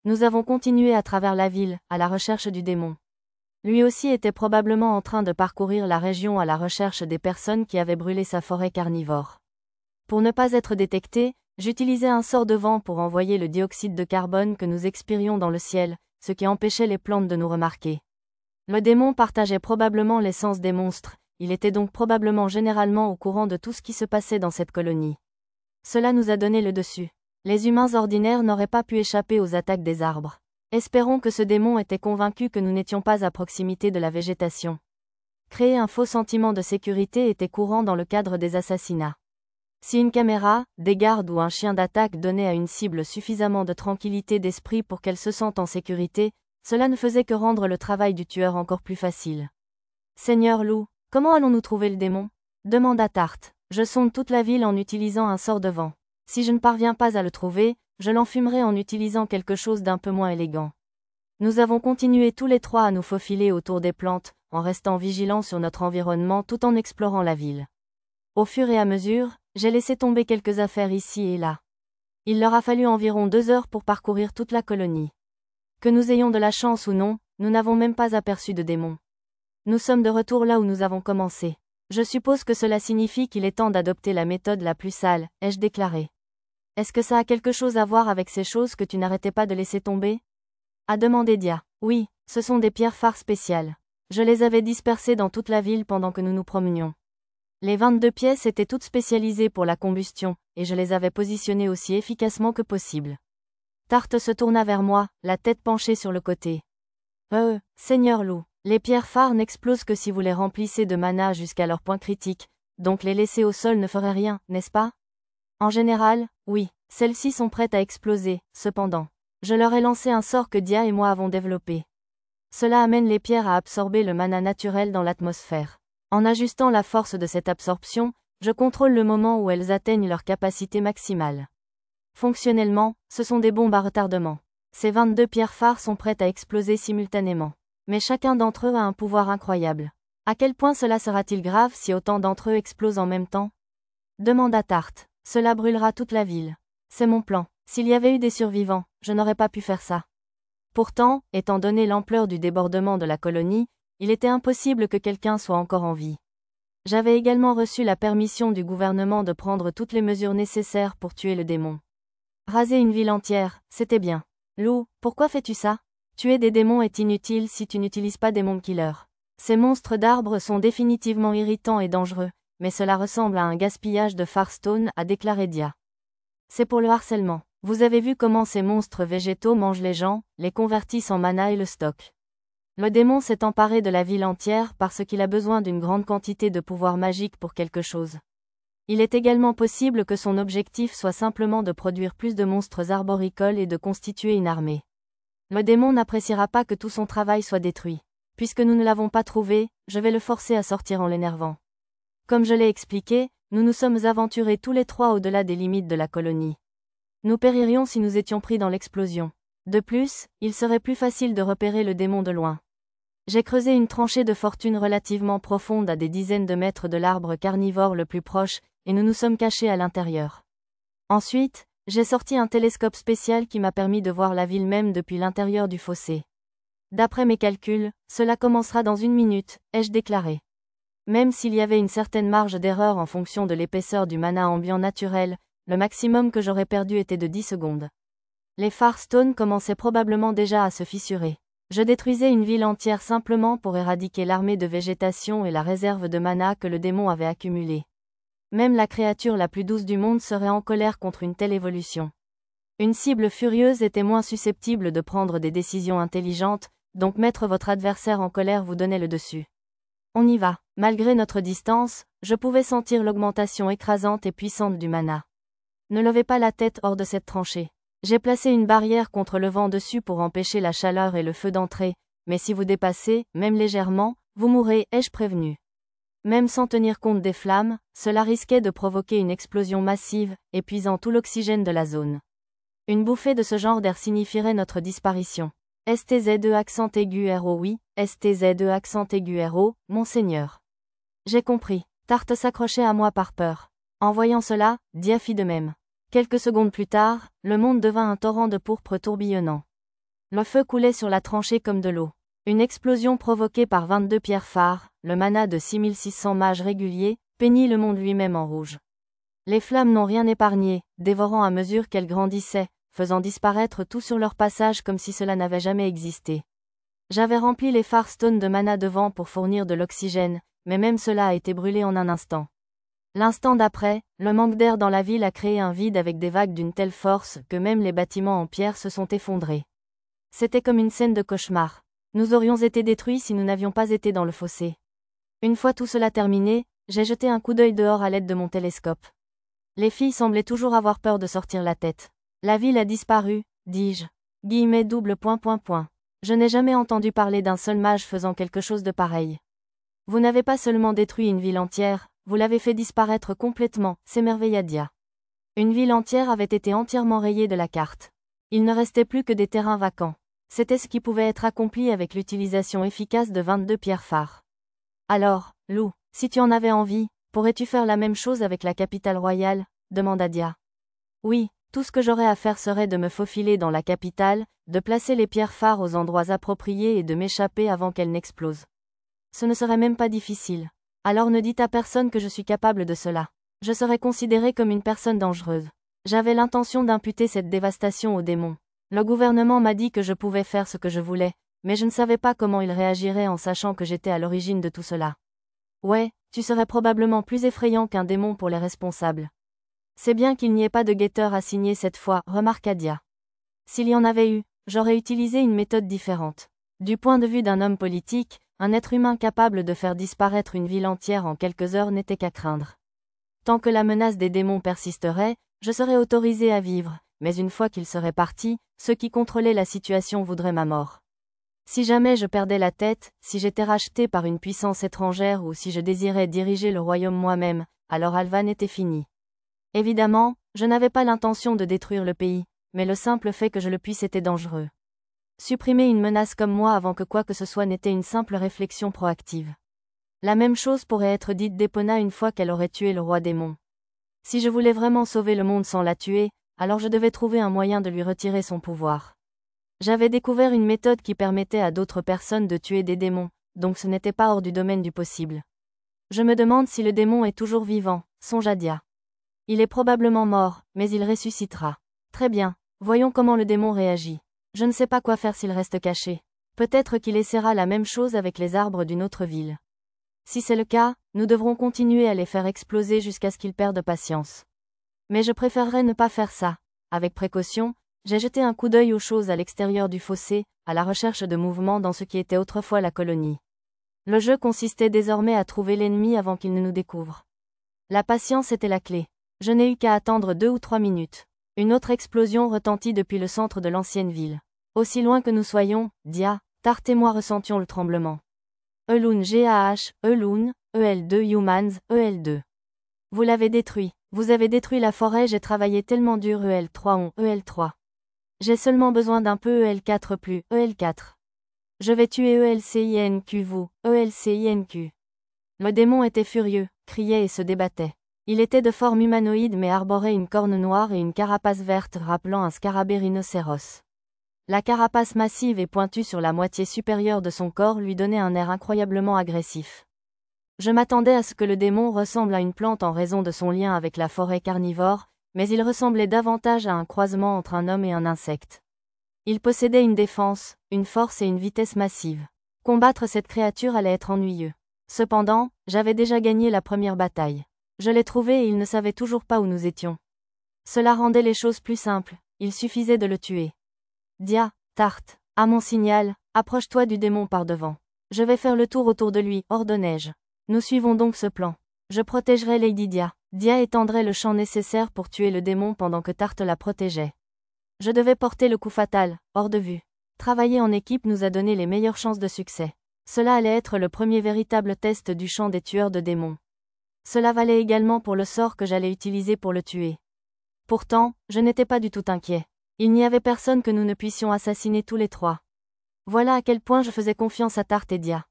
Nous avons continué à travers la ville, à la recherche du démon. Lui aussi était probablement en train de parcourir la région à la recherche des personnes qui avaient brûlé sa forêt carnivore. Pour ne pas être détecté, j'utilisais un sort de vent pour envoyer le dioxyde de carbone que nous expirions dans le ciel, ce qui empêchait les plantes de nous remarquer. Le démon partageait probablement l'essence des monstres, il était donc probablement généralement au courant de tout ce qui se passait dans cette colonie. Cela nous a donné le dessus. Les humains ordinaires n'auraient pas pu échapper aux attaques des arbres. Espérons que ce démon était convaincu que nous n'étions pas à proximité de la végétation. Créer un faux sentiment de sécurité était courant dans le cadre des assassinats. Si une caméra, des gardes ou un chien d'attaque donnait à une cible suffisamment de tranquillité d'esprit pour qu'elle se sente en sécurité, cela ne faisait que rendre le travail du tueur encore plus facile. Seigneur Loup, comment allons-nous trouver le démon ? Demanda Tarte. Je sonde toute la ville en utilisant un sort de vent. Si je ne parviens pas à le trouver, je l'enfumerai en utilisant quelque chose d'un peu moins élégant. Nous avons continué tous les trois à nous faufiler autour des plantes, en restant vigilants sur notre environnement tout en explorant la ville. Au fur et à mesure, j'ai laissé tomber quelques affaires ici et là. Il leur a fallu environ 2 heures pour parcourir toute la colonie. Que nous ayons de la chance ou non, nous n'avons même pas aperçu de démon. Nous sommes de retour là où nous avons commencé. Je suppose que cela signifie qu'il est temps d'adopter la méthode la plus sale, ai-je déclaré. Est-ce que ça a quelque chose à voir avec ces choses que tu n'arrêtais pas de laisser tomber ? A demandé Dia. Oui, ce sont des pierres phares spéciales. Je les avais dispersées dans toute la ville pendant que nous nous promenions. Les 22 pièces étaient toutes spécialisées pour la combustion, et je les avais positionnées aussi efficacement que possible. Tarte se tourna vers moi, la tête penchée sur le côté. Seigneur Loup, les pierres phares n'explosent que si vous les remplissez de mana jusqu'à leur point critique, donc les laisser au sol ne ferait rien, n'est-ce pas ? En général, oui, celles-ci sont prêtes à exploser, cependant. Je leur ai lancé un sort que Dia et moi avons développé. Cela amène les pierres à absorber le mana naturel dans l'atmosphère. En ajustant la force de cette absorption, je contrôle le moment où elles atteignent leur capacité maximale. Fonctionnellement, ce sont des bombes à retardement. Ces 22 pierres phares sont prêtes à exploser simultanément. Mais chacun d'entre eux a un pouvoir incroyable. À quel point cela sera-t-il grave si autant d'entre eux explosent en même temps ? Demanda Tarte. Cela brûlera toute la ville. C'est mon plan. S'il y avait eu des survivants, je n'aurais pas pu faire ça. Pourtant, étant donné l'ampleur du débordement de la colonie, il était impossible que quelqu'un soit encore en vie. J'avais également reçu la permission du gouvernement de prendre toutes les mesures nécessaires pour tuer le démon. Raser une ville entière, c'était bien. Lou, pourquoi fais-tu ça ? Tuer des démons est inutile si tu n'utilises pas des Moon Killers. Ces monstres d'arbres sont définitivement irritants et dangereux, mais cela ressemble à un gaspillage de Farstone, a déclaré Dia. C'est pour le harcèlement. Vous avez vu comment ces monstres végétaux mangent les gens, les convertissent en mana et le stockent. Le démon s'est emparé de la ville entière parce qu'il a besoin d'une grande quantité de pouvoir magique pour quelque chose. Il est également possible que son objectif soit simplement de produire plus de monstres arboricoles et de constituer une armée. Le démon n'appréciera pas que tout son travail soit détruit. Puisque nous ne l'avons pas trouvé, je vais le forcer à sortir en l'énervant. Comme je l'ai expliqué, nous nous sommes aventurés tous les trois au-delà des limites de la colonie. Nous péririons si nous étions pris dans l'explosion. De plus, il serait plus facile de repérer le démon de loin. J'ai creusé une tranchée de fortune relativement profonde à des dizaines de mètres de l'arbre carnivore le plus proche, et nous nous sommes cachés à l'intérieur. Ensuite, j'ai sorti un télescope spécial qui m'a permis de voir la ville même depuis l'intérieur du fossé. D'après mes calculs, cela commencera dans 1 minute, ai-je déclaré. Même s'il y avait une certaine marge d'erreur en fonction de l'épaisseur du mana ambiant naturel, le maximum que j'aurais perdu était de 10 secondes. Les Farstone commençaient probablement déjà à se fissurer. Je détruisais une ville entière simplement pour éradiquer l'armée de végétation et la réserve de mana que le démon avait accumulée. Même la créature la plus douce du monde serait en colère contre une telle évolution. Une cible furieuse était moins susceptible de prendre des décisions intelligentes, donc mettre votre adversaire en colère vous donnait le dessus. On y va. Malgré notre distance, je pouvais sentir l'augmentation écrasante et puissante du mana. Ne levez pas la tête hors de cette tranchée. J'ai placé une barrière contre le vent dessus pour empêcher la chaleur et le feu d'entrer, mais si vous dépassez, même légèrement, vous mourrez, ai-je prévenu. Même sans tenir compte des flammes, cela risquait de provoquer une explosion massive, épuisant tout l'oxygène de la zone. Une bouffée de ce genre d'air signifierait notre disparition. STZ2 accent aigu RO oui, STZ2 accent aigu RO, monseigneur. J'ai compris. Tarte s'accrochait à moi par peur. En voyant cela, Dia fit de même. Quelques secondes plus tard, le monde devint un torrent de pourpre tourbillonnant. Le feu coulait sur la tranchée comme de l'eau. Une explosion provoquée par 22 pierres phares, le mana de 6600 mages réguliers, peignit le monde lui-même en rouge. Les flammes n'ont rien épargné, dévorant à mesure qu'elles grandissaient, faisant disparaître tout sur leur passage comme si cela n'avait jamais existé. J'avais rempli les Farstones de mana devant pour fournir de l'oxygène, mais même cela a été brûlé en un instant. L'instant d'après, le manque d'air dans la ville a créé un vide avec des vagues d'une telle force que même les bâtiments en pierre se sont effondrés. C'était comme une scène de cauchemar. Nous aurions été détruits si nous n'avions pas été dans le fossé. Une fois tout cela terminé, j'ai jeté un coup d'œil dehors à l'aide de mon télescope. Les filles semblaient toujours avoir peur de sortir la tête. La ville a disparu, dis-je. Double. Je n'ai jamais entendu parler d'un seul mage faisant quelque chose de pareil. Vous n'avez pas seulement détruit une ville entière, vous l'avez fait disparaître complètement, s'émerveilla Dia. Une ville entière avait été entièrement rayée de la carte. Il ne restait plus que des terrains vacants. C'était ce qui pouvait être accompli avec l'utilisation efficace de 22 pierres phares. Alors, Lou, si tu en avais envie, pourrais-tu faire la même chose avec la capitale royale, demanda Dia. Oui, tout ce que j'aurais à faire serait de me faufiler dans la capitale, de placer les pierres phares aux endroits appropriés et de m'échapper avant qu'elles n'explosent. Ce ne serait même pas difficile. Alors ne dites à personne que je suis capable de cela. Je serais considérée comme une personne dangereuse. J'avais l'intention d'imputer cette dévastation aux démons. Le gouvernement m'a dit que je pouvais faire ce que je voulais, mais je ne savais pas comment il réagirait en sachant que j'étais à l'origine de tout cela. Ouais, tu serais probablement plus effrayant qu'un démon pour les responsables. C'est bien qu'il n'y ait pas de guetteur assigné cette fois, remarqua Dia. S'il y en avait eu, j'aurais utilisé une méthode différente. Du point de vue d'un homme politique, un être humain capable de faire disparaître une ville entière en quelques heures n'était qu'à craindre. Tant que la menace des démons persisterait, je serais autorisé à vivre, mais une fois qu'ils seraient partis, ceux qui contrôlaient la situation voudraient ma mort. Si jamais je perdais la tête, si j'étais racheté par une puissance étrangère ou si je désirais diriger le royaume moi-même, alors Alvan était fini. Évidemment, je n'avais pas l'intention de détruire le pays, mais le simple fait que je le puisse était dangereux. Supprimer une menace comme moi avant que quoi que ce soit n'était une simple réflexion proactive. La même chose pourrait être dite d'Epona une fois qu'elle aurait tué le roi démon. Si je voulais vraiment sauver le monde sans la tuer, alors je devais trouver un moyen de lui retirer son pouvoir. J'avais découvert une méthode qui permettait à d'autres personnes de tuer des démons, donc ce n'était pas hors du domaine du possible. Je me demande si le démon est toujours vivant, songea Dia. Il est probablement mort, mais il ressuscitera. Très bien, voyons comment le démon réagit. Je ne sais pas quoi faire s'il reste caché. Peut-être qu'il essaiera la même chose avec les arbres d'une autre ville. Si c'est le cas, nous devrons continuer à les faire exploser jusqu'à ce qu'ils perdent patience. Mais je préférerais ne pas faire ça. Avec précaution, j'ai jeté un coup d'œil aux choses à l'extérieur du fossé, à la recherche de mouvements dans ce qui était autrefois la colonie. Le jeu consistait désormais à trouver l'ennemi avant qu'il ne nous découvre. La patience était la clé. Je n'ai eu qu'à attendre 2 ou 3 minutes. Une autre explosion retentit depuis le centre de l'ancienne ville. Aussi loin que nous soyons, Dia, Tart et moi ressentions le tremblement. Elun GAH, Elun, EL2 Humans, EL2. Vous l'avez détruit. Vous avez détruit la forêt, j'ai travaillé tellement dur EL3 on EL3. J'ai seulement besoin d'un peu EL4 plus, EL4. Je vais tuer ELCINQ vous, ELCINQ. Le démon était furieux, criait et se débattait. Il était de forme humanoïde mais arborait une corne noire et une carapace verte rappelant un scarabée rhinocéros. La carapace massive et pointue sur la moitié supérieure de son corps lui donnait un air incroyablement agressif. Je m'attendais à ce que le démon ressemble à une plante en raison de son lien avec la forêt carnivore, mais il ressemblait davantage à un croisement entre un homme et un insecte. Il possédait une défense, une force et une vitesse massive. Combattre cette créature allait être ennuyeux. Cependant, j'avais déjà gagné la première bataille. Je l'ai trouvé et il ne savait toujours pas où nous étions. Cela rendait les choses plus simples, il suffisait de le tuer. Dia, Tart, à mon signal, approche-toi du démon par devant. Je vais faire le tour autour de lui, ordonnai-je. Nous suivons donc ce plan. Je protégerai Lady Dia. Dia étendrait le champ nécessaire pour tuer le démon pendant que Tart la protégeait. Je devais porter le coup fatal, hors de vue. Travailler en équipe nous a donné les meilleures chances de succès. Cela allait être le premier véritable test du champ des tueurs de démons. Cela valait également pour le sort que j'allais utiliser pour le tuer. Pourtant, je n'étais pas du tout inquiet. Il n'y avait personne que nous ne puissions assassiner tous les trois. Voilà à quel point je faisais confiance à Tart et Dia.